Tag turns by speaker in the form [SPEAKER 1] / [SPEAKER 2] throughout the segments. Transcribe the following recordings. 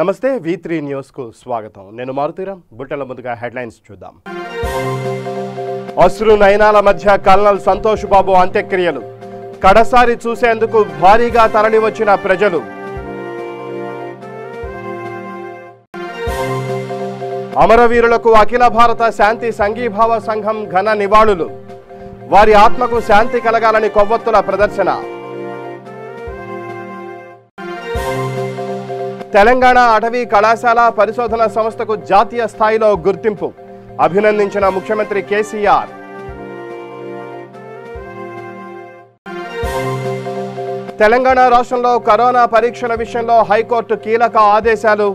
[SPEAKER 1] నమస్తే V3 news కు స్వాగతం. నేను మారుతీరాం. బుట్టల ముందుగా హెడ్లైన్స్ చూద్దాం. అశ్రు నయనాల మధ్య కల్నల్ సంతోష్ బాబు అంత్యక్రియలు. కడసారి చూసేందుకు భారీగా తరలివచ్చిన ప్రజలు. అమరవీరులకు అఖిల భారత శాంతి సంఘీభావ సంఘం ఘన నివాళులు. వారి ఆత్మకు శాంతి కలగాలని కొవ్వొత్తుల ప్రదర్శన. తెలంగాణ అటవీ కళాశాల పరిశోధన సంస్థకు జాతీయ స్థాయిలో గుర్తింపు. అభినందించిన ముఖ్యమంత్రి కేసీఆర్. తెలంగాణ రాష్ట్రంలో కరోనా పరీక్షల విషయంలో హైకోర్టు కీలక ఆదేశాలు.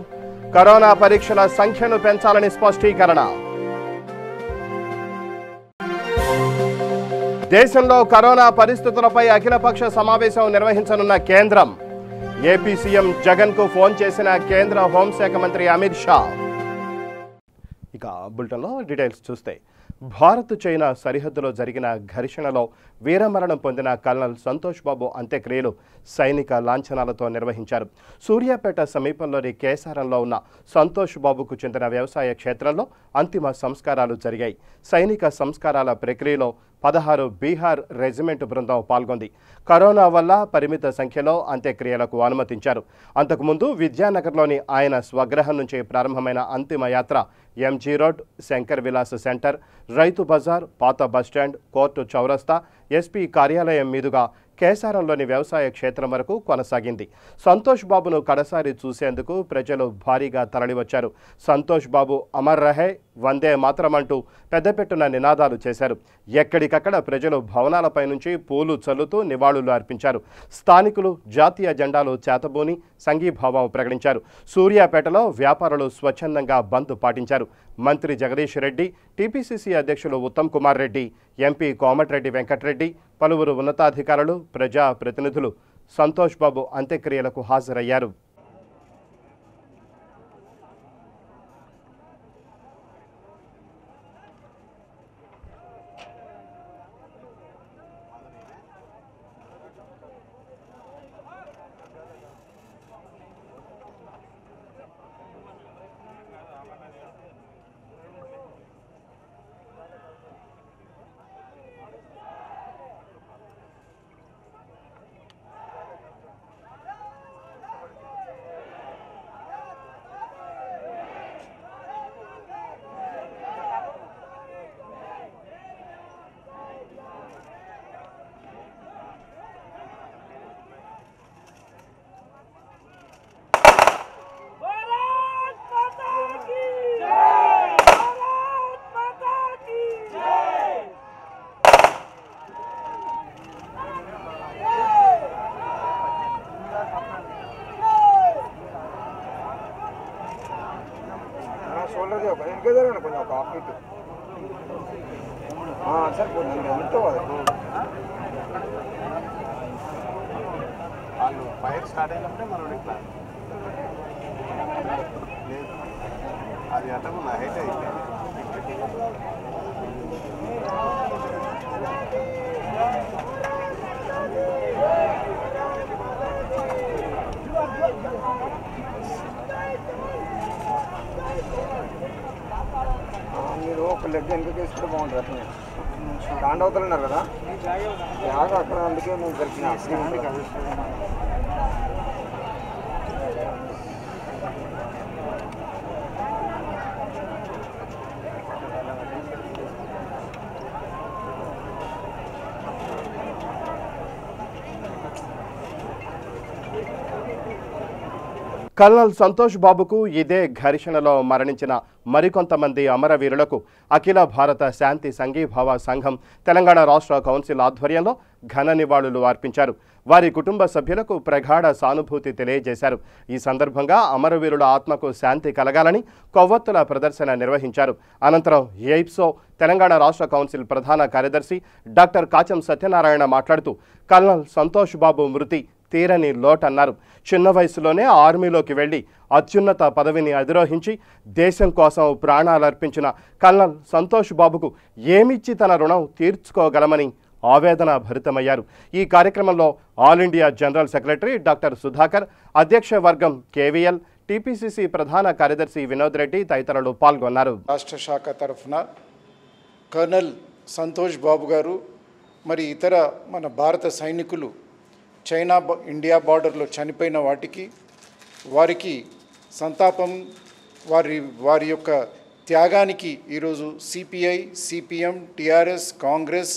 [SPEAKER 1] కరోనా పరీక్షల సంఖ్యను పెంచాలని స్పష్టీకరణ. దేశంలో కరోనా పరిస్థితులపై అఖిలపక్ష సమావేశం నిర్వహించనున్న కేంద్రం. ఏపీ సీఎం జగన్ కు ఫోన్ చేసిన కేంద్ర హోంశాఖ మంత్రి అమిత్ షా. ఇక బులెటిన్లో డీటెయిల్స్ చూస్తే, భారత్ చైనా సరిహద్దులో జరిగిన ఘర్షణలో వీరమరణం పొందిన కల్నల్ సంతోష్ బాబు అంత్యక్రియలు సైనిక లాంఛనాలతో నిర్వహించారు. సూర్యాపేట సమీపంలోని కేసారంలో ఉన్న సంతోష్ బాబుకు చెందిన వ్యవసాయ క్షేత్రంలో అంతిమ సంస్కారాలు జరిగాయి. సైనిక సంస్కారాల ప్రక్రియలో 16 బీహార్ రెజిమెంట్ బృందం పాల్గొంది. కరోనా వల్ల పరిమిత సంఖ్యలో అంత్యక్రియలకు అనుమతించారు. అంతకుముందు విద్యానగర్లోని ఆయన స్వగృహం నుంచి ప్రారంభమైన అంతిమ యాత్ర MG road, Shankar Vilas centre, Rythu Bazar, పాత బస్టాండ్, కోర్టు చౌరస్తా, ఎస్పీ కార్యాలయం మీదుగా కేసారంలోని వ్యవసాయ క్షేత్రం వరకు కొనసాగింది. సంతోష్ బాబును కడసారి చూసేందుకు ప్రజలు భారీగా తరలివచ్చారు. సంతోష్ బాబు అమర్ రహే, వందే మాతరం అంటూ పెద్దపెట్టున నినాదాలు చేశారు. ఎక్కడికక్కడ ప్రజలు భవనాలపై నుంచి పూలు చల్లుతూ నివాళులు అర్పించారు. స్థానికులు జాతీయ జెండాలు చేతబూని సంఘీభావం ప్రకటించారు. సూర్యాపేటలో వ్యాపారులు స్వచ్ఛందంగా బంద్ పాటించారు. మంత్రి జగదీష్ రెడ్డి, టీపీసీసీ అధ్యక్షులు ఉత్తమ్ కుమార్ రెడ్డి, ఎంపీ కోమటిరెడ్డి వెంకటరెడ్డి, పలువురు ఉన్నతాధికారులు, ప్రజా ప్రతినిధులు సంతోష్ బాబు అంత్యక్రియలకు హాజరయ్యారు.
[SPEAKER 2] ఫైర్ స్టార్ట్ అయినప్పుడే మనం ఇట్లా లేదు, అది అటకు హైట్ అయితే
[SPEAKER 3] మీరు ఒక లెగ్ ఎందుకు వేసుకుంటే బాగుంటుంది. అట్లనే స్టాండ్ అవుతున్నారు కదా బ్యాగ్ అక్కడ, అందుకే నువ్వు దొరికిన
[SPEAKER 1] కల్నల్ సంతోష్ బాబుకు ఇదే ఘర్షణలో మరణించిన మరికొంతమంది అమరవీరులకు అఖిల భారత శాంతి సంఘీభావ సంఘం తెలంగాణ రాష్ట్ర కౌన్సిల్ ఆధ్వర్యంలో ఘన నివాళులు అర్పించారు. వారి కుటుంబ సభ్యులకు ప్రగాఢ సానుభూతి తెలియజేశారు. ఈ సందర్భంగా అమరవీరుల ఆత్మకు శాంతి కలగాలని కొవ్వొత్తుల ప్రదర్శన నిర్వహించారు. అనంతరం ఎయిప్సో తెలంగాణ రాష్ట్ర కౌన్సిల్ ప్రధాన కార్యదర్శి డాక్టర్ కాచం సత్యనారాయణ మాట్లాడుతూ కల్నల్ సంతోష్ బాబు మృతి తీరని లోటన్నారు. చిన్న వయసులోనే ఆర్మీలోకి వెళ్లి అత్యున్నత పదవిని అధిరోహించి దేశం కోసం ప్రాణాలర్పించిన కల్నల్ సంతోష్ బాబుకు ఏమిచ్చి తన రుణం తీర్చుకోగలమని ఆవేదన భరితమయ్యారు. ఈ కార్యక్రమంలో all India general secretary doctor Sudhakar, అధ్యక్ష వర్గం కేవీఎల్, టీపీసీసీ ప్రధాన కార్యదర్శి వినోద్ రెడ్డి తదితరులు పాల్గొన్నారు.
[SPEAKER 4] రాష్ట్ర శాఖ తరఫున కర్నల్ సంతోష్ బాబు గారు మరి ఇతర మన భారత సైనికులు చైనా ఇండియా బార్డర్లో చనిపోయిన వారికి సంతాపం వారి యొక్క త్యాగానికి ఈరోజు సిపిఐ, సిపిఎం, టిఆర్ఎస్, కాంగ్రెస్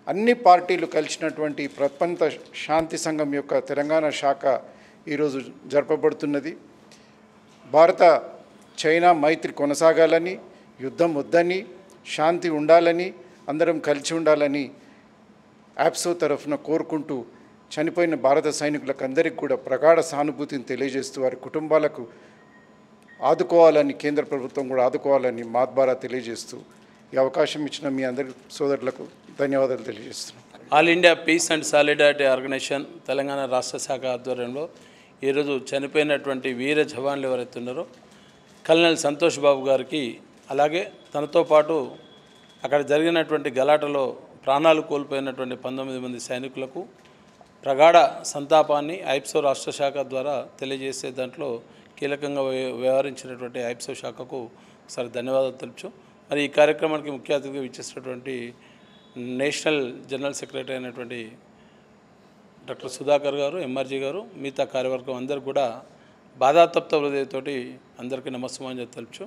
[SPEAKER 4] అన్ని పార్టీలు కలిసినటువంటి ప్రపంచ శాంతి సంఘం యొక్క తెలంగాణ శాఖ ఈరోజు జరపబడుతున్నది. భారత చైనా మైత్రి కొనసాగాలని, యుద్ధం వద్దని, శాంతి ఉండాలని, అందరం కలిసి ఉండాలని యాప్సో తరఫున కోరుకుంటూ చనిపోయిన భారత సైనికులకు అందరికీ కూడా ప్రగాఢ సానుభూతిని తెలియజేస్తూ వారి కుటుంబాలకు ఆదుకోవాలని, కేంద్ర ప్రభుత్వం కూడా ఆదుకోవాలని మా ద్వారా తెలియజేస్తూ ఈ అవకాశం ఇచ్చిన మీ అందరి సోదరులకు ధన్యవాదాలు తెలియజేస్తున్నాను.
[SPEAKER 5] All India peace and solidarity organisation Telangana రాష్ట్ర శాఖ ఆధ్వర్యంలో ఈరోజు చనిపోయినటువంటి వీర జవాన్లు ఎవరైతే ఉన్నారో కల్నల్ సంతోష్ బాబు గారికి, అలాగే తనతో పాటు అక్కడ జరిగినటువంటి గలాటలో ప్రాణాలు కోల్పోయినటువంటి 19 మంది సైనికులకు ప్రగాఢ సంతాపాన్ని ఐప్సో రాష్ట్ర శాఖ ద్వారా తెలియజేసే దాంట్లో కీలకంగా వ్యవహరించినటువంటి ఐప్సో శాఖకు ఒకసారి ధన్యవాదాలు తెలుపుచు, మరి ఈ కార్యక్రమానికి ముఖ్య అతిథిగా ఇచ్చేసినటువంటి నేషనల్ జనరల్ సెక్రటరీ అయినటువంటి డాక్టర్ సుధాకర్ గారు, ఎంఆర్జీ గారు, మిగతా కార్యవర్గం అందరూ కూడా బాధాతప్త హృదయంతోటి అందరికీ నమస్కారం తెలుపుచు,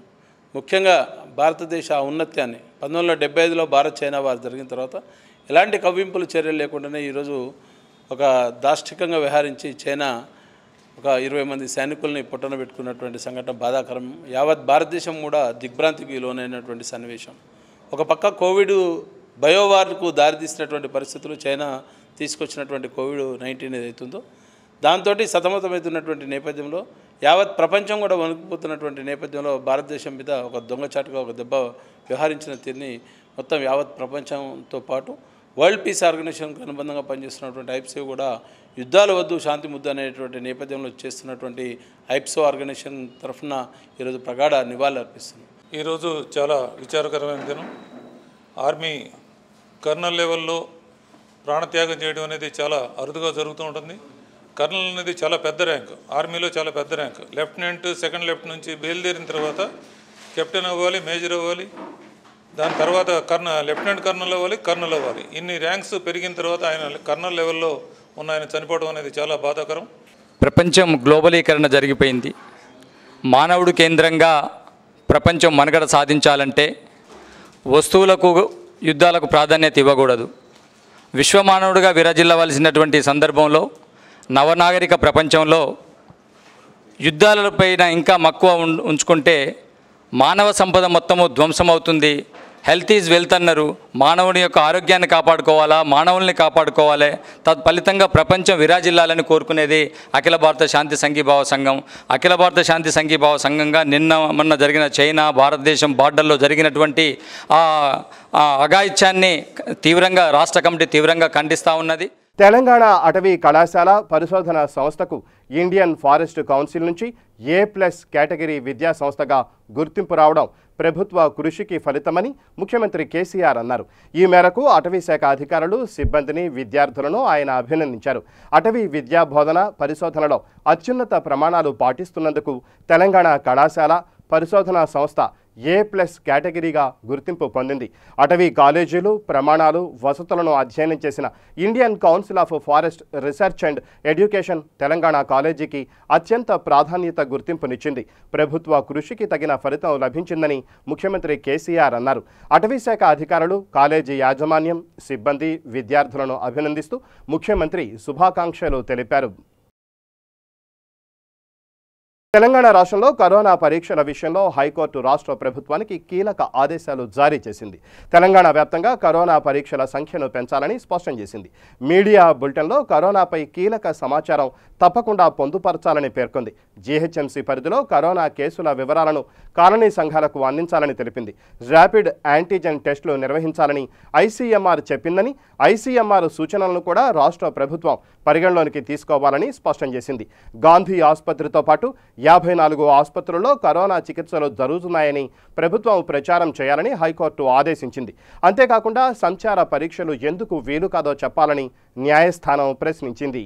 [SPEAKER 5] ముఖ్యంగా భారతదేశ ఔన్నత్యాన్ని 1975లో భారత్ చైనా వారు జరిగిన తర్వాత ఎలాంటి కవ్వింపులు చర్యలు లేకుండానే ఈరోజు ఒక దాష్టికంగా వ్యవహరించి చైనా ఒక 20 మంది సైనికుల్ని పొట్టన పెట్టుకున్నటువంటి సంఘటన బాధాకరం. యావత్ భారతదేశం కూడా దిగ్భ్రాంతికి లోనైనటువంటి సన్నివేశం. ఒక పక్క కోవిడ్ బయోవార్కు దారితీసినటువంటి పరిస్థితులు, చైనా తీసుకొచ్చినటువంటి కోవిడ్-19 ఏదైతుందో దాంతో సతమతమవుతున్నటువంటి నేపథ్యంలో యావత్ ప్రపంచం కూడా వణికిపోతున్నటువంటి నేపథ్యంలో భారతదేశం మీద ఒక దొంగచాటుగా ఒక దెబ్బ వ్యవహరించిన తీరుని మొత్తం యావత్ ప్రపంచంతో పాటు వరల్డ్ పీస్ ఆర్గనైజేషన్కు అనుబంధంగా పనిచేస్తున్నటువంటి ఐప్సో కూడా యుద్ధాలు వద్దు శాంతి ముద్దు అనేటువంటి నేపథ్యంలో చేస్తున్నటువంటి ఐప్సో ఆర్గనైజేషన్ తరఫున ఈరోజు ప్రగాఢ నివాళులు అర్పిస్తున్నాం.
[SPEAKER 6] ఈరోజు చాలా విచారకరమైన దినం. ఆర్మీ కర్నల్ లెవెల్లో ప్రాణత్యాగం చేయడం అనేది చాలా అరుదుగా జరుగుతూ ఉంటుంది. కర్నల్ అనేది చాలా పెద్ద ర్యాంక్, ఆర్మీలో చాలా పెద్ద ర్యాంక్. లెఫ్టినెంట్, సెకండ్ లెఫ్ట్ నుంచి బయలుదేరిన తర్వాత కెప్టెన్ అవ్వాలి, మేజర్ అవ్వాలి, దాని తర్వాత లెఫ్టినెంట్ కర్నల్ అవ్వాలి, కర్నల్ అవ్వాలి. ఇన్ని ర్యాంక్స్ పెరిగిన తర్వాత ఆయన కర్నల్ లెవెల్లో ఉన్న ఆయన చనిపోవడం అనేది చాలా బాధాకరం.
[SPEAKER 7] ప్రపంచం గ్లోబలీకరణ జరిగిపోయింది. మానవుడు కేంద్రంగా ప్రపంచం మనుగడ సాధించాలంటే వస్తువులకు, యుద్ధాలకు ప్రాధాన్యత ఇవ్వకూడదు. విశ్వమానవుడిగా విరాజిల్లవలసినటువంటి సందర్భంలో నవనాగరిక ప్రపంచంలో యుద్ధాలపైన ఇంకా మక్కువ ఉంచుకుంటే మానవ సంపద మొత్తము ధ్వంసమవుతుంది. హెల్త్ ఈజ్ వెల్త్ అన్నారు. మానవుని యొక్క ఆరోగ్యాన్ని కాపాడుకోవాలా, మానవుల్ని కాపాడుకోవాలి. తత్ఫలితంగా ప్రపంచం విరాజిల్లాలని కోరుకునేది అఖిల భారత శాంతి సంఘీభావ సంఘం. అఖిల భారత శాంతి సంఘీభావ సంఘంగా మొన్న జరిగిన చైనా భారతదేశం బార్డర్లో జరిగినటువంటి అఘాయిత్యాన్ని తీవ్రంగా రాష్ట్ర కమిటీ తీవ్రంగా ఖండిస్తూ ఉన్నది.
[SPEAKER 1] తెలంగాణ అటవీ కళాశాల పరిశోధన సంస్థకు ఇండియన్ ఫారెస్ట్ కౌన్సిల్ నుంచి A+ కేటగిరీ విద్యా సంస్థగా గుర్తింపు రావడం ప్రభుత్వ కృషికి ఫలితమని ముఖ్యమంత్రి కేసీఆర్ అన్నారు. ఈ మేరకు అటవీ శాఖ అధికారులు, సిబ్బందిని, విద్యార్థులను ఆయన అభినందించారు. అటవీ విద్యా బోధన పరిశోధనలో అత్యున్నత ప్రమాణాలు పాటిస్తున్నందుకు తెలంగాణ కళాశాల పరిశోధన సంస్థ A+ కేటగిరీగా గుర్తింపు పొందింది. అటవీ కాలేజీలు, ప్రమాణాలు, వసతులను అధ్యయనం చేసిన Indian council of forest research and education Telangana కాలేజీకి అత్యంత ప్రాధాన్యత గుర్తింపునిచ్చింది. ప్రభుత్వ కృషికి తగిన ఫలితం లభించిందని ముఖ్యమంత్రి కేసీఆర్ అన్నారు. అటవీ శాఖ అధికారులు, కాలేజీ యాజమాన్యం, సిబ్బంది, విద్యార్థులను అభినందిస్తూ ముఖ్యమంత్రి శుభాకాంక్షలు తెలిపారు. తెలంగాణ రాష్ట్రంలో కరోనా పరీక్షల విషయంలో హైకోర్టు రాష్ట్ర ప్రభుత్వానికి కీలక ఆదేశాలు జారీ చేసింది. తెలంగాణ వ్యాప్తంగా కరోనా పరీక్షల సంఖ్యను పెంచాలని స్పష్టం చేసింది. మీడియా బులెటిన్లో కరోనాపై కీలక సమాచారం తప్పకుండా పొందుపరచాలని పేర్కొంది. జీహెచ్ఎంసీ పరిధిలో కరోనా కేసుల వివరాలను కాలనీ సంఘాలకు అందించాలని తెలిపింది. ర్యాపిడ్ యాంటీజెన్ టెస్టులు నిర్వహించాలని ఐసీఎంఆర్ చెప్పిందని, ఐసీఎంఆర్ సూచనలను కూడా రాష్ట్ర ప్రభుత్వం పరిగణలోనికి తీసుకోవాలని స్పష్టం చేసింది. గాంధీ ఆసుపత్రితో పాటు 54 ఆసుపత్రుల్లో కరోనా చికిత్సలు జరుగుతున్నాయని ప్రభుత్వం ప్రచారం చేయాలని హైకోర్టు ఆదేశించింది. అంతేకాకుండా సంచార పరీక్షలు ఎందుకు వీలు కాదో చెప్పాలని న్యాయస్థానం ప్రశ్నించింది.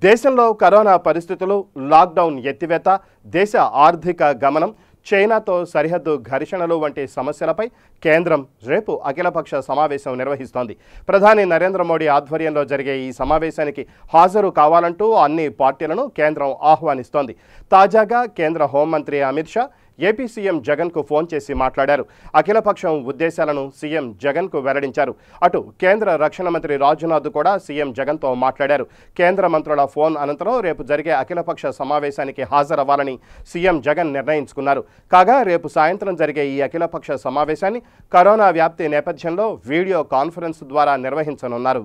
[SPEAKER 1] దేశంలో కరోనా పరిస్థితులు, లాక్డౌన్ ఎత్తివేత, దేశ ఆర్థిక గమనం, చైనాతో సరిహద్దు ఘర్షణలు వంటి సమస్యలపై కేంద్రం రేపు అఖిలపక్ష సమావేశం నిర్వహిస్తోంది. ప్రధాని నరేంద్ర మోడీ ఆధ్వర్యంలో జరిగే ఈ సమావేశానికి హాజరు కావాలంటూ అన్ని పార్టీలను కేంద్రం ఆహ్వానిస్తోంది. తాజాగా కేంద్ర హోంమంత్రి అమిత్ షా ఏపీ సీఎం జగన్కు ఫోన్ చేసి మాట్లాడారు. అఖిలపక్షం ఉద్దేశాలను సీఎం జగన్కు వెల్లడించారు. అటు కేంద్ర రక్షణ మంత్రి రాజ్నాథ్ కూడా సీఎం జగన్తో మాట్లాడారు. కేంద్ర మంత్రుల ఫోన్ అనంతరం రేపు జరిగే అఖిలపక్ష సమావేశానికి హాజరవ్వాలని సీఎం జగన్ నిర్ణయించుకున్నారు. కాగా రేపు సాయంత్రం జరిగే ఈ అఖిలపక్ష సమావేశాన్ని కరోనా వ్యాప్తి నేపథ్యంలో వీడియో కాన్ఫరెన్స్ ద్వారా నిర్వహించనున్నారు.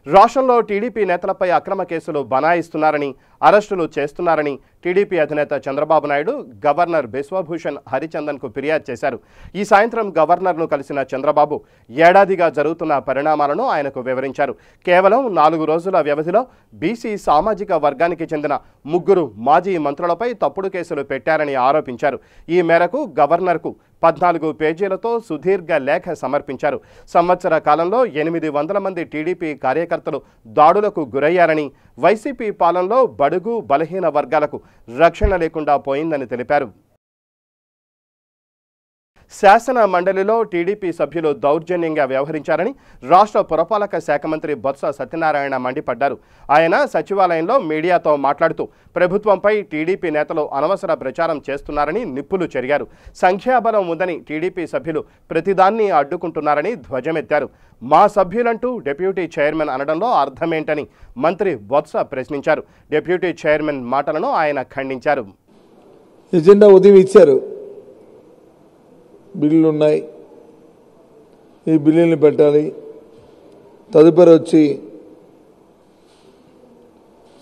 [SPEAKER 1] రాష్ట్రంలో టీడీపీ నేతలపై అక్రమ కేసులు బనాయిస్తున్నారని, అరెస్టులు చేస్తున్నారని టీడీపీ అధినేత చంద్రబాబు నాయుడు గవర్నర్ బిశ్వభూషణ్ హరిచందన్కు ఫిర్యాదు చేశారు. ఈ సాయంత్రం గవర్నర్ను కలిసిన చంద్రబాబు ఏడాదిగా జరుగుతున్న పరిణామాలను ఆయనకు వివరించారు. కేవలం 4 రోజుల వ్యవధిలో బీసీ సామాజిక వర్గానికి చెందిన 3 మాజీ మంత్రులపై తప్పుడు కేసులు పెట్టారని ఆరోపించారు. ఈ మేరకు గవర్నర్కు 14 పేజీలతో సుదీర్ఘ లేఖ సమర్పించారు. సంవత్సర కాలంలో 800 మంది టీడీపీ కార్యకర్తలు దాడులకు గురయ్యారని, వైసీపీ పాలనలో బడుగు బలహీన వర్గాలకు రక్షణ లేకుండా పోయిందని తెలిపారు. శాసన మండలిలో టీడీపీ సభ్యులు దౌర్జన్యంగా వ్యవహరించారని రాష్ట్ర పురపాలక శాఖ మంత్రి బొత్స సత్యనారాయణ మండిపడ్డారు. ఆయన సచివాలయంలో మీడియాతో మాట్లాడుతూ ప్రభుత్వంపై టీడీపీ నేతలు అనవసర ప్రచారం చేస్తున్నారని నిప్పులు చెరిగారు. సంఖ్యాబలం ఉందని టీడీపీ సభ్యులు ప్రతిదాన్ని అడ్డుకుంటున్నారని ధ్వజమెత్తారు. మా సభ్యులంటూ డిప్యూటీ చైర్మన్ అనడంలో అర్థమేంటని మంత్రి బొత్స ప్రశ్నించారు. డిప్యూటీ చైర్మన్ మాటలను ఆయన ఖండించారు.
[SPEAKER 8] ఎజెండా ఉదయం ఇచ్చారు, బిల్లులు ఉన్నాయి, ఈ బిల్లుల్ని పెట్టాలి, తదుపరి వచ్చి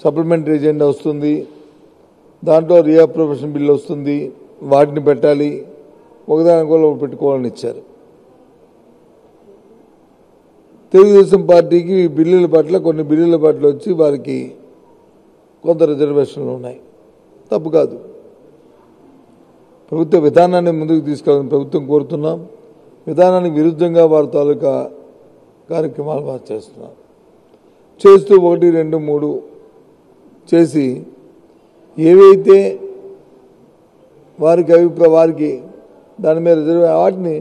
[SPEAKER 8] సప్లిమెంటరీ ఎజెండా వస్తుంది, దాంట్లో రీఅప్రూవేషన్ బిల్లు వస్తుంది, వాటిని పెట్టాలి, ఒకదాని కూడా పెట్టుకోవాలని ఇచ్చారు. తెలుగుదేశం పార్టీకి బిల్లుల పట్ల, కొన్ని బిల్లుల పట్ల వచ్చి వారికి కొంత రిజర్వేషన్లు ఉన్నాయి. తప్పు కాదు. ప్రభుత్వ విధానాన్ని ముందుకు తీసుకెళ్ళాలని ప్రభుత్వం కోరుతున్నాం. విధానానికి విరుద్ధంగా వారి తాలూకా కార్యక్రమాలు వారు చేస్తున్నారు. చేస్తూ 1, 2, 3 చేసి ఏవైతే వారికి దాని మీద వాటిని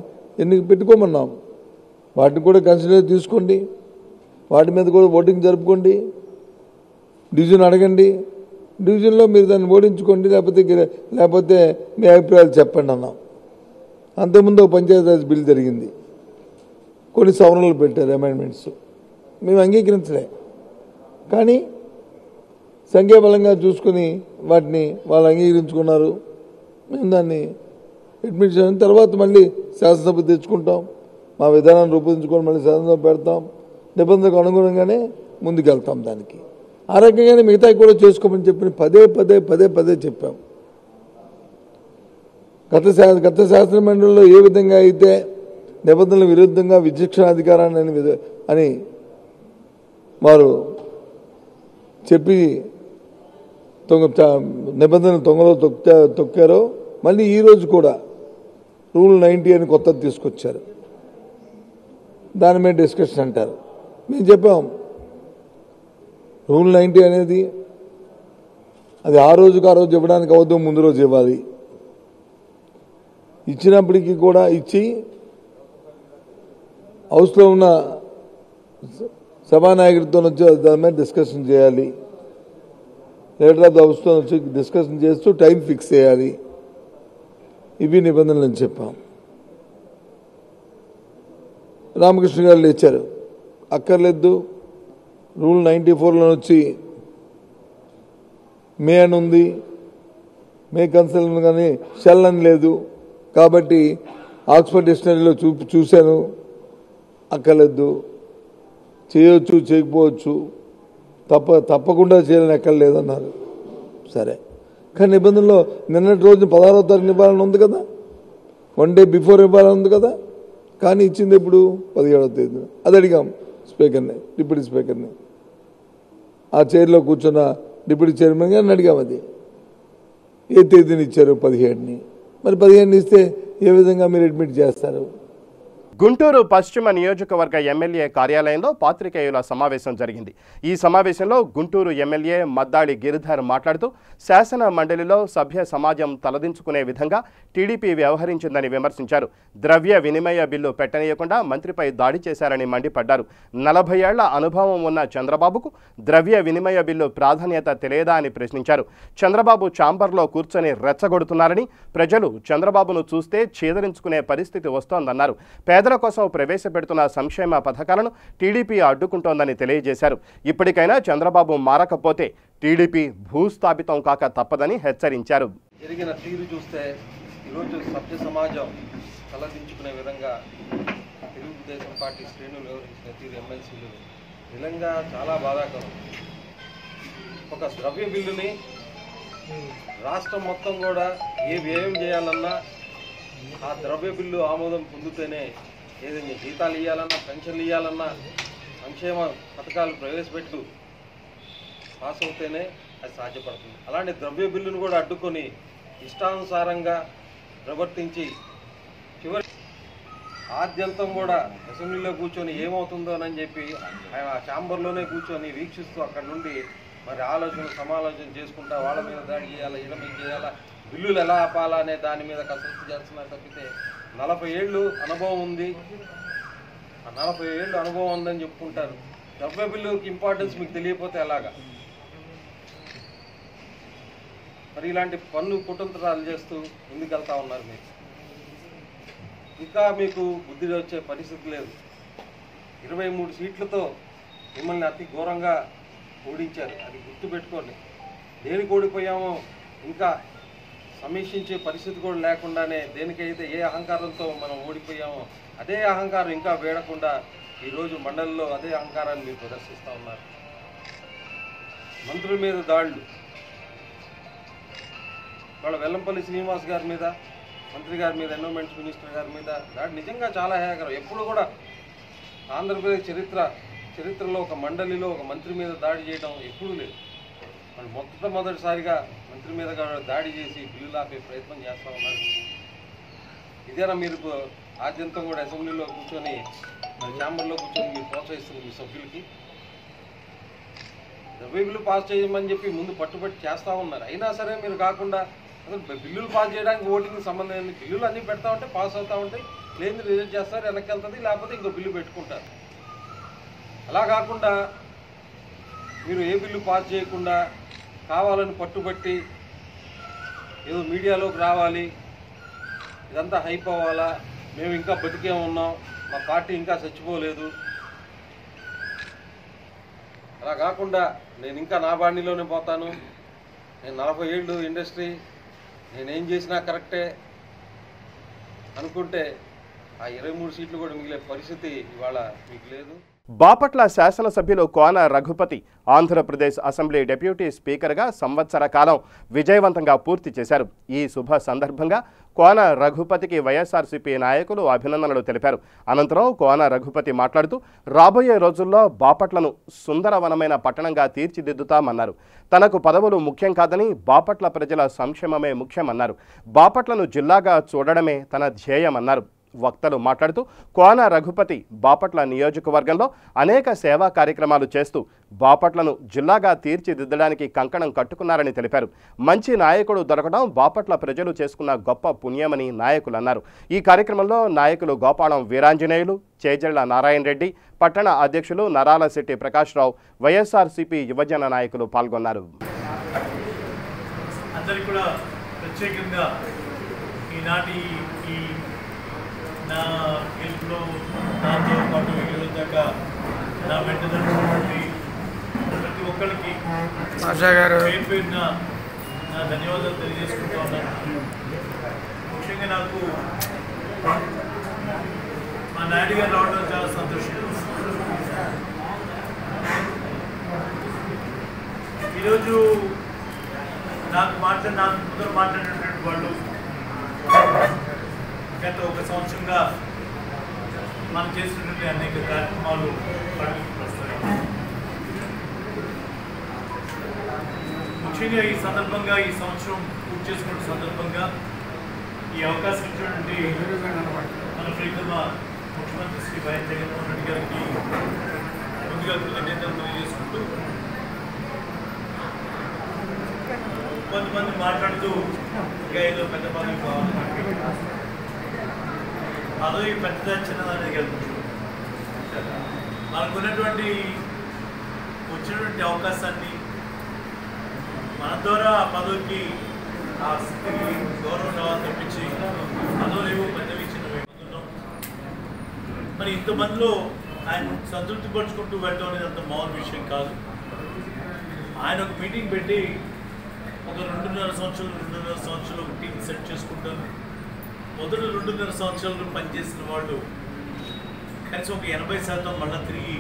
[SPEAKER 8] ఎన్నిక పెట్టుకోమన్నాం. వాటిని కూడా కన్సిడర్ తీసుకోండి, వాటి మీద కూడా ఓటింగ్ జరుపుకోండి, డివిజన్ అడగండి, డివిజన్లో మీరు దాన్ని ఓడించుకోండి, లేకపోతే మీ అభిప్రాయాలు చెప్పండి అన్నాం. అంతకుముందు పంచాయతీరాజ్ బిల్ జరిగింది, కొన్ని సవరణలు పెట్టారు, అమెండ్మెంట్స్ మేము అంగీకరించలే. కానీ సంఖ్యాబలంగా చూసుకుని వాటిని వాళ్ళు అంగీకరించుకున్నారు. మేము దాన్ని అడ్మిట్ చేసిన తర్వాత మళ్ళీ శాసనసభ తెచ్చుకుంటాం, మా విధానాన్ని రూపొందించుకొని మళ్ళీ శాసనసభ పెడతాం, నిబంధనలకు అనుగుణంగానే ముందుకెళ్తాం. దానికి ఆ రకంగానే మిగతా కూడా చేసుకోమని చెప్పి పదే చెప్పాం. గత శాసన మండలిలో ఏ విధంగా అయితే నిబంధనల విరుద్ధంగా విచక్షణాధికారాన్ని అని వారు చెప్పి నిబంధనలు తొంగలో తొక్కారో, మళ్ళీ ఈరోజు కూడా రూల్ 90 అని కొత్తది తీసుకొచ్చారు. దాని మీద డిస్కషన్ అంటారు. మేము చెప్పాం, రూల్ 90 అనేది అది ఆ రోజుకి ఆ రోజు ఇవ్వడానికి అవద్దు, ముందు రోజు ఇవ్వాలి. ఇచ్చినప్పటికీ కూడా ఇచ్చి హౌస్లో ఉన్న సభానాయకుడితో వచ్చి దాని మీద డిస్కషన్ చేయాలి. లీడర్ ఆఫ్ ద హౌస్తో వచ్చి డిస్కషన్ చేస్తూ టైం ఫిక్స్ చేయాలి. ఇవి నిబంధనలు అని చెప్పాం. రామకృష్ణ గారు లేచారు, అక్కర్లేదు, రూల్ 94లో వచ్చి మే అని ఉంది, మే కన్సల్ట్ కానీ షెల్ అని లేదు, కాబట్టి ఆక్స్ఫర్డ్ డిక్షనరీలో చూశాను, అక్కర్లేదు, చేయొచ్చు చేయకపోవచ్చు, తప్పకుండా చేయాలని ఎక్కడ లేదన్నారు. సరే, కానీ నిబంధనలో నిన్నటి రోజు 16వ తారీఖు ఇవ్వాలని ఉంది కదా, 1 డే బిఫోర్ ఇవ్వాలని ఉంది కదా, కానీ ఇచ్చింది ఎప్పుడు 17వ తేదీన. అది అడిగాం స్పీకర్ని, డిప్యూటీ స్పీకర్ని, ఆ చైర్లో కూర్చున్న డిప్యూటీ చైర్మన్ గారిని అడిగాం. అది ఏ తేదీని ఇచ్చారు? 17ని. మరి 15ని ఇస్తే ఏ విధంగా మీరు అడ్మిట్ చేస్తారు?
[SPEAKER 1] గుంటూరు పశ్చిమ నియోజకవర్గ ఎమ్మెల్యే కార్యాలయంలో పాత్రికేయుల సమావేశం జరిగింది. ఈ సమావేశంలో గుంటూరు ఎమ్మెల్యే మద్దాళి గిరిధర్ మాట్లాడుతూ శాసన మండలిలో సభ్య సమాజం తలదించుకునే విధంగా టీడీపీ వ్యవహరించిందని విమర్శించారు. ద్రవ్య వినిమయ బిల్లు పెట్టనీయకుండా మంత్రిపై దాడి చేశారని మండిపడ్డారు. 40 ఏళ్ల అనుభవం ఉన్న చంద్రబాబుకు ద్రవ్య వినిమయ బిల్లు ప్రాధాన్యత తెలియదా అని ప్రశ్నించారు. చంద్రబాబు ఛాంబర్లో కూర్చొని రెచ్చగొడుతున్నారని, ప్రజలు చంద్రబాబును చూస్తే చీదరించుకునే పరిస్థితి వస్తోందన్నారు. పేదల కోసం ప్రవేశపెడుతున్న సంక్షేమ పథకాలను టీడీపీ అడ్డుకుంటోందని తెలియజేశారు. ఇప్పటికైనా చంద్రబాబు మారకపోతే టీడీపీ భూస్థాపితం కాక తప్పదని హెచ్చరించారు.
[SPEAKER 9] జరిగిన తీరు చూస్తే ఈరోజు సభ్య సమాజం తలదించుకునే విధంగా తెలుగుదేశం పార్టీ శ్రేణులు వ్యవహరించిన తీరు ఎమ్మెల్సీలు నిజంగా చాలా బాధాకరం. ఒక ద్రవ్య బిల్లుని రాష్ట్రం మొత్తం కూడా ఏ వ్యయం చేయాలన్నా ఆ ద్రవ్య బిల్లు ఆమోదం పొందితేనే, ఏదైనా జీతాలు ఇవ్వాలన్నా, పెన్షన్లు ఇవ్వాలన్నా, సంక్షేమ పథకాలు ప్రవేశపెట్టు పాస్ అవుతేనే అది సాధ్యపడుతుంది. అలాంటి ద్రవ్య బిల్లును కూడా అడ్డుకొని ఇష్టానుసారంగా ప్రవర్తించి చివరి ఆద్యంతం కూడా అసెంబ్లీలో కూర్చొని ఏమవుతుందోనని చెప్పి ఆయన ఆ ఛాంబర్లోనే కూర్చొని వీక్షిస్తూ అక్కడ నుండి మరి సమాలోచన చేసుకుంటా వాళ్ళ మీద దాడి చేయాలా, ఇలా మీద చేయాలా, బిల్లులు ఎలా ఆపాలా అనే దాని మీద కసరత్తు చేస్తున్నారు తప్పితే 40 ఏళ్ళు అనుభవం ఉంది, ఆ 40 ఏళ్ళు అనుభవం ఉందని చెప్పుకుంటారు. ద్రవ్య బిల్లుకి ఇంపార్టెన్స్ మీకు తెలియకపోతే ఎలాగా? మరి ఇలాంటి పన్ను కుతంత్రాలు చేస్తూ ముందుకెళ్తా ఉన్నారు. మీరు ఇంకా మీకు బుద్ధి వచ్చే పరిస్థితి లేదు. 23 సీట్లతో మిమ్మల్ని అతి ఘోరంగా ఓడించారు. అది గుర్తుపెట్టుకోండి. దేనికి ఓడిపోయామో ఇంకా సమీక్షించే పరిస్థితి కూడా లేకుండానే, దేనికైతే ఏ అహంకారంతో మనం ఓడిపోయామో అదే అహంకారం ఇంకా వేడకుండా ఈరోజు మండలిలో అదే అహంకారాన్ని మీరు ప్రదర్శిస్తూ ఉన్నారు. మంత్రుల మీద దాడులు, వాళ్ళ వెల్లంపల్లి శ్రీనివాస్ గారి మీద, మంత్రి గారి మీద, ఎన్విరాన్మెంట్ మినిస్టర్ గారి మీద దాడి నిజంగా చాలా హేయకరం. ఎప్పుడు కూడా ఆంధ్రప్రదేశ్ చరిత్రలో ఒక మండలిలో ఒక మంత్రి మీద దాడి చేయడం ఎప్పుడూ లేదు. వాళ్ళు మొట్టమొదటిసారిగా మంత్రి మీద దాడి చేసి బిల్లులు ఆపే ప్రయత్నం చేస్తూ ఉన్నారు. ఇదేనా మీరు ఆద్యంతం కూడా అసెంబ్లీలో కూర్చొని, మరి ఛాంబర్లో కూర్చొని మీరు ప్రోత్సహిస్తున్నారు మీ సభ్యులకి? ద్రవ్య బిల్లు పాస్ చేయమని చెప్పి ముందు పట్టుబట్టి చేస్తూ ఉన్నారు. అయినా సరే మీరు కాకుండా అసలు బిల్లులు పాస్ చేయడానికి ఓటింగ్ సంబంధం ఏంటి? బిల్లులు అన్నీ పెడతా ఉంటే పాస్ అవుతూ ఉంటాయి, లేని రిజెక్ట్ చేస్తారు, వెనక్కి వెళ్తుంది, లేకపోతే ఇంకో బిల్లు పెట్టుకుంటారు. అలా కాకుండా మీరు ఏ బిల్లు పాస్ చేయకుండా కావాలని పట్టుబట్టి ఏదో మీడియాలోకి రావాలి, ఇదంతా హైప్ అవ్వాలా, మేము ఇంకా బతికే ఉన్నాం, మా పార్టీ ఇంకా చచ్చిపోలేదు, అలా కాకుండా నేను ఇంకా నా బాణీలోనే పోతాను, నేను 40 ఏళ్ళు ఇండస్ట్రీ, నేనేం చేసినా కరెక్టే అనుకుంటే ఆ 23 సీట్లు కూడా మిగిలే పరిస్థితి ఇవాళ మీకు లేదు.
[SPEAKER 1] బాపట్ల శాసనసభ్యులు కోన రఘుపతి ఆంధ్రప్రదేశ్ అసెంబ్లీ డిప్యూటీ స్పీకర్గా సంవత్సర కాలం విజయవంతంగా పూర్తి చేశారు. ఈ శుభ సందర్భంగా కోన రఘుపతికి వైఎస్ఆర్సీపీ నాయకులు అభినందనలు తెలిపారు. అనంతరం కోన రఘుపతి మాట్లాడుతూ రాబోయే రోజుల్లో బాపట్లను సుందరవనమైన పట్టణంగా తీర్చిదిద్దుతామన్నారు. తనకు పదవులు ముఖ్యం కాదని బాపట్ల ప్రజల సంక్షేమమే ముఖ్యమన్నారు. బాపట్లను జిల్లాగా చూడడమే తన ధ్యేయమన్నారు. వక్తలు మాట్లాడుతూ కోన రఘుపతి బాపట్ల నియోజకవర్గంలో అనేక సేవా కార్యక్రమాలు చేస్తూ బాపట్లను జిల్లాగా తీర్చిదిద్దడానికి కంకణం కట్టుకున్నారని తెలిపారు. మంచి నాయకుడు దొరకడం బాపట్ల ప్రజలు చేసుకున్న గొప్ప పుణ్యమని నాయకులు అన్నారు. ఈ కార్యక్రమంలో నాయకులు గోపాలం వీరాంజనేయులు, చేజళ్ల నారాయణ రెడ్డి, పట్టణ అధ్యక్షులు నరాలశెట్టి ప్రకాశ్రావు, వైఎస్ఆర్సీపీ యువజన నాయకులు పాల్గొన్నారు.
[SPEAKER 10] అందరికీ కూడా ప్రత్యేకంగా ఈనాటి ఈ నా గెలుపులో నాతో పాటు వెళ్ళాక నా వెంట నడిచినటువంటి ప్రతి ఒక్కరికి పేరు పేరున నా ధన్యవాదాలు తెలియజేసుకుంటూ ఉన్నాను. ముఖ్యంగా నాకు మా నాయుడు గారు రావడం చాలా సంతోషం. ఈరోజు నాకు ముందర మాట్లాడినటువంటి వాళ్ళు గత 1 సంవత్సరంగా మనం చేస్తున్నటువంటి అనేక కార్యక్రమాలు వస్తాయి. ముఖ్యంగా ఈ సందర్భంగా, ఈ సంవత్సరం పూర్తి చేసుకున్న సందర్భంగా ఈ అవకాశం ఇచ్చినటువంటి మన ప్రియతమ ముఖ్యమంత్రి శ్రీ వైఎస్ జగన్మోహన్ రెడ్డి గారికి ముందుగా కృతజ్ఞతలు తెలియజేసుకుంటూ కొంతమంది మాట్లాడుతూ ఇంకా ఏదో పెద్ద పదవి కావాలి పదవి పెద్దదా చిన్నదనేది వెళ్తుంది. మనకున్నటువంటి వచ్చినటువంటి అవకాశాన్ని మన ద్వారా ఆ పదవికి ఆ స్థితికి గౌరవం కావాలి తప్పించి పదవులేవో పెద్దవి చిన్నవి పొందుతున్నాం. మరి ఇంతమందిలో ఆయన సంతృప్తి పరుచుకుంటూ వెళ్ళడం అనేది అంత మామూలు విషయం కాదు. ఆయన ఒక మీటింగ్ పెట్టి ఒక 2.5 సంవత్సరాలు ఒక టీం సెట్ చేసుకుంటారు. మొదటి 2.5 సంవత్సరాలు పనిచేసిన వాళ్ళు కనీసం ఒక 80% మళ్ళీ తిరిగి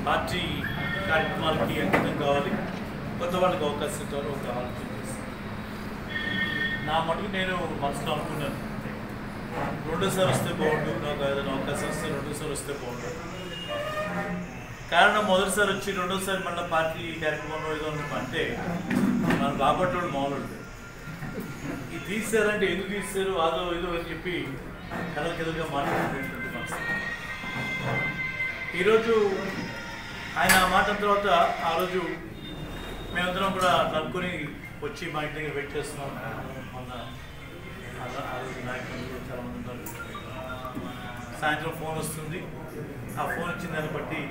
[SPEAKER 10] పార్టీ కార్యక్రమాలకి అంకితం కావాలి, కొత్త వాళ్ళకి అవకాశం కావాలి. ఒక ఆలోచన చేస్తాను. నా మటుకు నేను మనసులో అనుకున్నాను, రెండోసారి వస్తే బాగుండు, నాకు ఏదైనా అవకాశం వస్తే రెండోసారి వస్తే బాగుండు. కారణం మొదటిసారి వచ్చి రెండోసారి మళ్ళీ పార్టీ కార్యక్రమంలో ఏదో అంటే మన బాపట్లోడు మామూలు ఇది తీశారంటే ఎందుకు తీశారు అదో ఏదో అని చెప్పి కథలుగా మాట్లాడుతున్నటువంటి మనసు. ఈరోజు ఆయన ఆ మాట తర్వాత ఆ రోజు మేమందరం కూడా కనుక్కొని వచ్చి మా ఇంటి దగ్గర వెయిట్ చేస్తున్నాం. మొన్న ఆ రోజు నాయకులు చాలా మంది ఉన్నారు. సాయంత్రం ఫోన్ వస్తుంది. ఆ ఫోన్ వచ్చిన దాన్ని బట్టి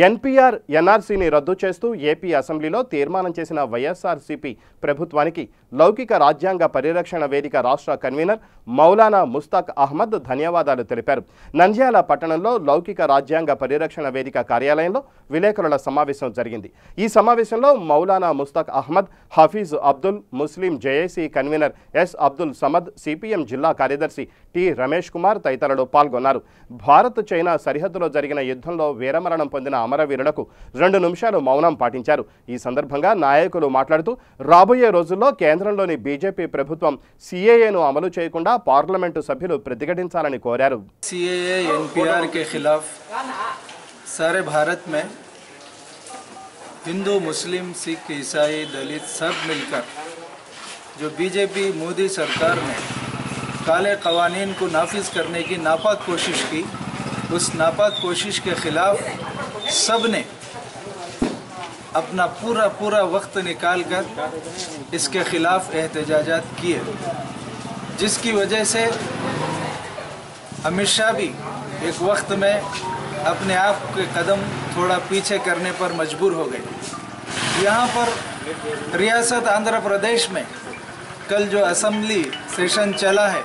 [SPEAKER 1] ఎన్పీఆర్ ఎన్ఆర్సీని రద్దు చేస్తూ ఏపీ అసెంబ్లీలో తీర్మానం చేసిన వైఎస్ఆర్సీపీ ప్రభుత్వానికి లౌకిక రాజ్యాంగ పరిరక్షణ వేదిక రాష్ట్ర కన్వీనర్ మౌలానా ముస్తాక్ అహ్మద్ ధన్యవాదాలు తెలిపారు. నంద్యాల పట్టణంలో లౌకిక రాజ్యాంగ పరిరక్షణ వేదిక కార్యాలయంలో విలేకరుల సమావేశం జరిగింది. ఈ సమావేశంలో మౌలానా ముస్తాక్ అహ్మద్, హఫీజ్ అబ్దుల్, ముస్లిం JAC convener S Abdul Samad, CPM జిల్లా కార్యదర్శి టి రమేష్ కుమార్ తదితరులు పాల్గొన్నారు. భారత్ చైనా సరిహద్దులో జరిగిన యుద్ధంలో వీరమరణం పొందిన అమరవీరులకు 2 నిమిషాలు మౌనం పాటించారు. ఈ సందర్భంగా నాయకులు మాట్లాడుతూ రాబోయే రోజుల్లో కేంద్రంలోని బీజేపీ ప్రభుత్వం सीएए ను అమలు చేయకుండా పార్లమెంటు సభ్యులు ప్రతిఘటించాలని కోరారు.
[SPEAKER 11] सीएए एनपीआर के खिलाफ सारे भारत में हिंदू, मुस्लिम, सिख, ईसाई, दलित सब मिलकर जो बीजेपी मोदी सरकार ने काले कवानीन को नाफिज करने की नापाक कोशिश की, उस नापाक कोशिश के खिलाफ सब ने अपना पूरा वक्त निकाल कर इसके ख़िलाफ़ एहतजाजात किए, जिसकी वजह से अमित शाह भी एक वक्त में अपने आप के कदम थोड़ा पीछे करने पर मजबूर हो गए। यहाँ पर रियासत आंध्र प्रदेश में कल जो असेंबली सेशन चला है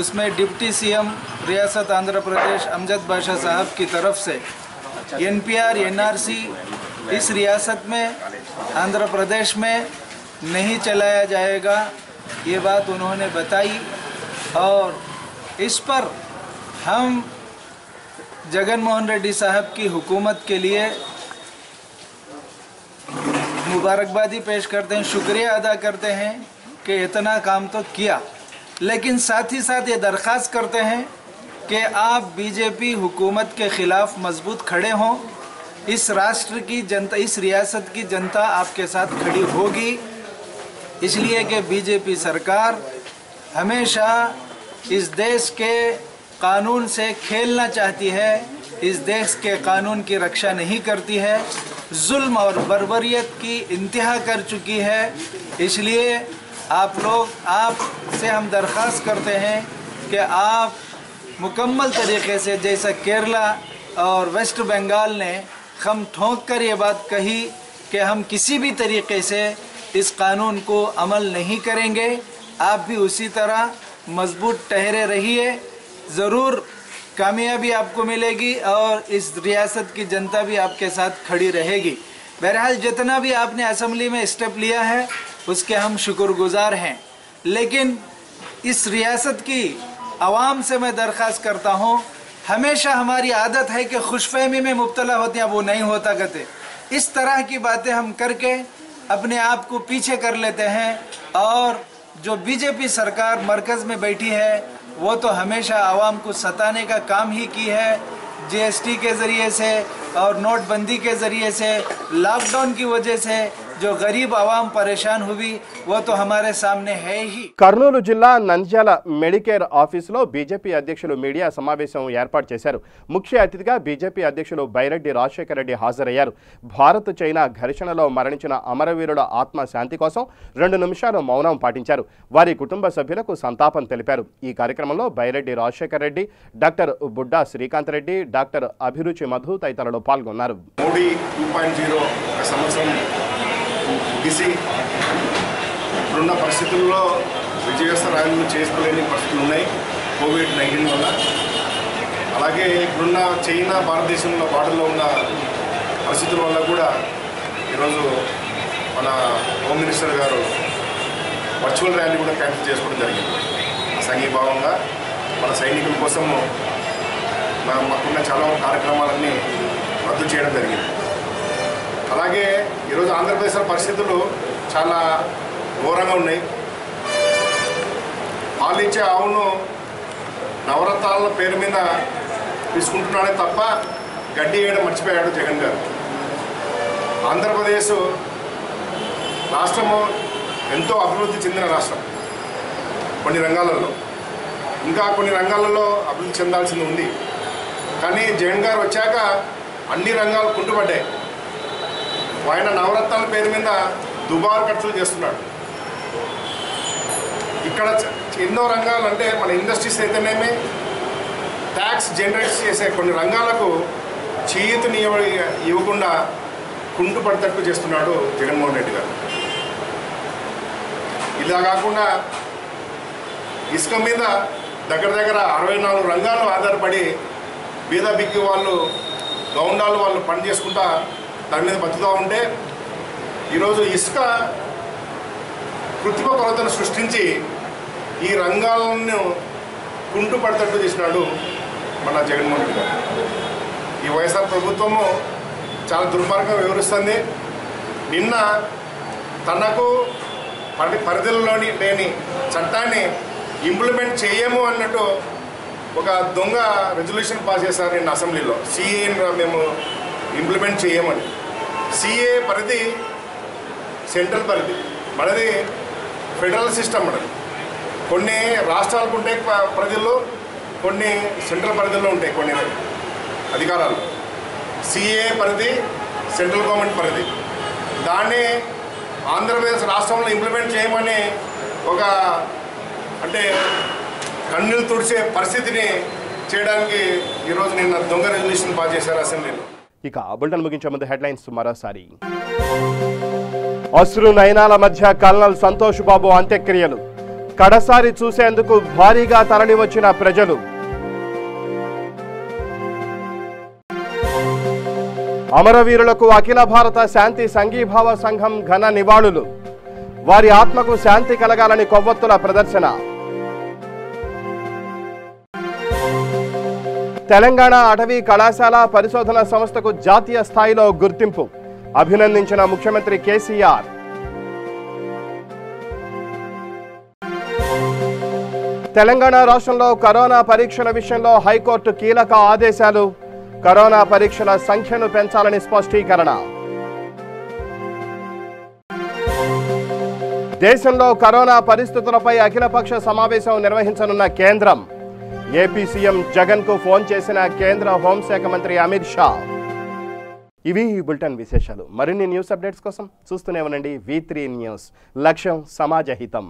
[SPEAKER 11] उसमें डिप्टी सीएम रियासत आंध्र प्रदेश अमजद बाशा साहब की तरफ से एनपीआर एनआरसी इस रियासत में आंध्र प्रदेश में नहीं चलाया जाएगा, ये बात उन्होंने बताई। और इस पर हम जगनमोहन रेड्डी साहब की हुकूमत के लिए मुबारकबादी पेश करते हैं, शुक्रिया अदा करते हैं कि इतना काम तो किया, लेकिन साथ ही साथ ये दरख्वास्त करते हैं कि आप बीजेपी हुकूमत के ख़िलाफ़ मजबूत खड़े हों। इस राष्ट्र की जनता, इस रियासत की जनता आपके साथ खड़ी होगी, इसलिए कि बीजेपी सरकार हमेशा इस देश के कानून से खेलना चाहती है, इस देश के कानून की रक्षा नहीं करती है, जुल्म और बर्बरियत की इंतहा कर चुकी है। इसलिए आपसे हम दरख्वास्त करते हैं कि आप मुकम्मल तरीके से, जैसा केरला और वेस्ट बंगाल ने खम ठोंक कर ये बात कही कि हम किसी भी तरीके से इस कानून को अमल नहीं करेंगे, आप भी उसी तरह मजबूत ठहरे रहिए, ज़रूर कामयाबी आपको मिलेगी और इस रियासत की जनता भी आपके साथ खड़ी रहेगी। बहरहाल जितना भी आपने असम्बली में स्टेप लिया है उसके हम शुक्रगुजार हैं, लेकिन इस रियासत की आवाम से मैं दरख्वास्त करता हूँ, हमेशा हमारी आदत है कि खुशफहमी में मुब्तला होते हैं, वो नहीं होता करते। इस तरह की बातें हम करके अपने आप को पीछे कर लेते हैं। और जो बीजेपी सरकार मरकज़ में बैठी है वो तो हमेशा आवाम को सताने का काम ही की है, जीएसटी के ज़रिए से और नोटबंदी के ज़रिए से, लॉकडाउन की वजह से जो गरीब आवाम परेशान हुई वो तो हमारे सामने है ही।
[SPEAKER 1] కర్నూలు జిల్లా నంద్యాల మెడికేర్ ఆఫీసులో బీజేపీ అధ్యక్షులు మీడియా సమావేశం ఏర్పాటు చేశారు. ముఖ్య అతిథిగా బీజేపీ అధ్యక్షులు బైరెడ్డి రాజశేఖర రెడ్డి హాజరయ్యారు. భారత్ చైనా ఘర్షణలో మరణించిన అమరవీరుల ఆత్మ శాంతి కోసం 2 నిమిషాలు మౌనం పాటించారు. వారి కుటుంబ సభ్యులకు సంతాపం తెలిపారు. ఈ కార్యక్రమంలో బైరెడ్డి రాజశేఖర రెడ్డి, డాక్టర్ బుడ్డా శ్రీకాంత్ రెడ్డి, డాక్టర్ అభిరుచి మధు తదితరులు పాల్గొన్నారు.
[SPEAKER 12] మోడీ 2.0 ఒక సంవత్సరం ముగిసి ఇప్పుడున్న పరిస్థితుల్లో విజయోత్సవాలు చేసుకోలేని పరిస్థితులు ఉన్నాయి కోవిడ్-19 వల్ల. అలాగే ఇప్పుడున్న చైనా భారతదేశంలో బార్డర్లో ఉన్న పరిస్థితుల వల్ల కూడా ఈరోజు మన హోమ్ మినిస్టర్ గారు వర్చువల్ ర్యాలీ కూడా క్యాన్సిల్ చేసుకోవడం జరిగింది. సంఘీభావంగా మన సైనికుల కోసం మాకున్న చాలా కార్యక్రమాలన్నీ రద్దు చేయడం జరిగింది. అలాగే ఈరోజు ఆంధ్రప్రదేశ్లో పరిస్థితులు చాలా ఘోరంగా ఉన్నాయి. పాలించే ఆవును నవరత్నాల పేరు మీద తీసుకుంటున్నాడే తప్ప గడ్డి వేయడం మర్చిపోయాడు జగన్ గారు. ఆంధ్రప్రదేశ్ రాష్ట్రము ఎంతో అభివృద్ధి చెందిన రాష్ట్రం. కొన్ని రంగాలలో ఇంకా కొన్ని రంగాలలో అభివృద్ధి చెందాల్సింది ఉంది. కానీ జగన్ గారు వచ్చాక అన్ని రంగాలు కుంటుపడ్డాయి. ఆయన నవరత్నాల పేరు మీద దుబారు ఖర్చులు చేస్తున్నాడు. ఇక్కడ ఎన్నో రంగాలు అంటే మన ఇండస్ట్రీస్ అయితేనేమి ట్యాక్స్ జనరేట్ చేసే కొన్ని రంగాలకు చేతిని ఇవ్వకుండా కుంటుపడేటట్టు చేస్తున్నాడు జగన్మోహన్ రెడ్డి గారు. ఇలా కాకుండా ఇసుక మీద దగ్గర 64 రంగాలు ఆధారపడి బీద బిక్కి వాళ్ళు గౌండాలు వాళ్ళు పని చేసుకుంటా దాని మీద బతుకుతూ ఉంటే ఈరోజు ఇసుక కృత్రిమ కొరతను సృష్టించి ఈ రంగాలను కుంటుపడేటట్టు చేసినాడు మన జగన్మోహన్ రెడ్డి గారు. ఈ వైఎస్ఆర్ ప్రభుత్వము చాలా దుర్మార్గంగా వివరిస్తుంది. నిన్న తనకు పరిధిలోని లేని చట్టాన్ని ఇంప్లిమెంట్ చేయము అన్నట్టు ఒక దొంగ రెజల్యూషన్ పాస్ చేశారు నిన్న అసెంబ్లీలో. సిఏని మేము ఇంప్లిమెంట్ చేయమని. సిఏ పరిధి సెంట్రల్ పరిధి, మనది ఫెడరల్ సిస్టమ్. మనది కొన్ని రాష్ట్రాలకు ఉంటాయి పరిధిలో, కొన్ని సెంట్రల్ పరిధిలో ఉంటాయి కొన్ని అధికారాలు. సిఏ పరిధి సెంట్రల్ గవర్నమెంట్ పరిధి. దాన్ని ఆంధ్రప్రదేశ్ రాష్ట్రంలో ఇంప్లిమెంట్ చేయమని ఒక అంటే కన్నులు తుడిచే పరిస్థితిని చేయడానికి ఈరోజు నిన్న దొంగ రెజల్యూషన్ పాస్ చేశారు అసెంబ్లీలో.
[SPEAKER 1] ఇక బులెటిన్ ముగించే ముందు హెడ్లైన్స్ మరోసారి. అశ్రు నయనాల మధ్య కల్నల్ సంతోష్ బాబు అంత్యక్రియలు. కడసారి చూసేందుకు భారీగా తరలివచ్చిన ప్రజలు. అమరవీరులకు అఖిల భారత శాంతి సంఘీభావ సంఘం ఘన నివాళులు. వారి ఆత్మకు శాంతి కలగాలని కొవ్వొత్తుల ప్రదర్శన. తెలంగాణ అటవీ కళాశాల పరిశోధన సంస్థకు జాతీయ స్థాయిలో గుర్తింపు. అభినందించిన ముఖ్యమంత్రి కేసీఆర్. తెలంగాణ రాష్ట్రంలో కరోనా పరీక్షల విషయంలో హైకోర్టు కీలక ఆదేశాలు. కరోనా పరీక్షల సంఖ్యను పెంచాలని స్పష్టీకరణ. దేశంలో కరోనా పరిస్థితులపై అఖిలపక్ష సమావేశం నిర్వహించనున్న కేంద్రం. ఏపీ సీఎం జగన్ కు ఫోన్ చేసిన కేంద్ర హోంశాఖ మంత్రి అమిత్ షా. ఇవి ఈ బులెటిన్ విశేషాలు. మరిన్ని న్యూస్ అప్డేట్స్ కోసం చూస్తూనే ఉండండి V3 న్యూస్. లక్ష్యం సమాజ హితం.